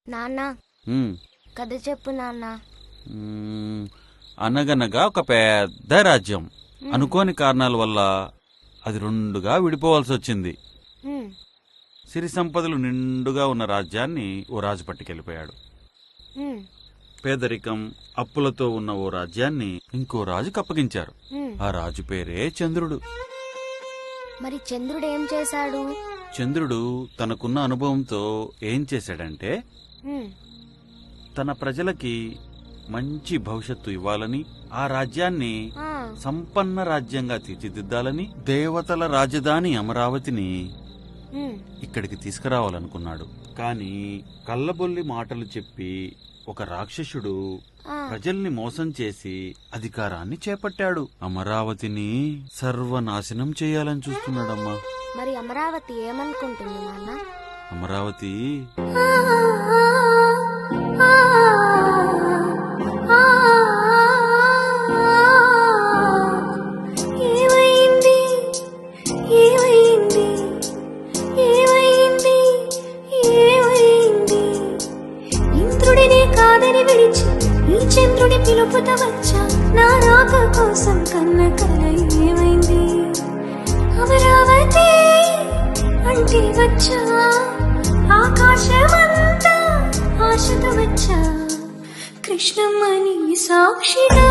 నాన్న ఉమ్, కథ చెప్పు నాన్న. అనగనగా ఒక పెద్ద రాజ్యం అనుకోని కారణాల వల్ల అది రెండుగా విడిపోవాల్సి వచ్చింది. ఉమ్, సిరి సంపదలు నిండుగా ఉన్న రాజ్యాన్ని ఓ రాజు పట్టుకెళ్ళిపోయాడు. ఉమ్, పేదరికం అప్పులతో ఉన్న ఓ రాజ్యాన్ని ఇంకో రాజుకు అప్పగించారు. ఉమ్. ఆ రాజు పేరే చంద్రుడు. మరి చంద్రుడు ఏం చేశాడు? చంద్రుడు తనకున్న అనుభవంతో ఏం చేశాడంటే ఉమ్, తన ప్రజలకి మంచి భవిష్యత్తు ఇవ్వాలని, ఆ రాజ్యాన్ని ఆ, సంపన్న రాజ్యంగా తీర్చిదిద్దాలని దేవతల రాజధాని అమరావతిని ఉమ్, ఇక్కడికి తీసుకురావాలనుకున్నాడు. కాని కళ్ళబొల్లి మాటలు చెప్పి ఒక రాక్షసుడు ఆ. ప్రజల్ని మోసం చేసి అధికారాన్ని చేపట్టాడు. అమరావతిని సర్వనాశనం చేయాలని చూస్తున్నాడమ్మా. మరి అమరావతి ఏమనుకుంటుంది నాన్న? అమరావతి ఏమైంది ఏమైంది ఏమైంది ఏమైంది ఇంద్రుడినే కాదని విడిచి ఈ చంద్రుడి పిలుపుత వచ్చా నా రాక కోసం కన్న కల ఏమైంది అమరావతి అంటే వచ్చా ఆకాశమంతా ఆశతో వచ్చా కృష్ణమ్మని సాక్షిగా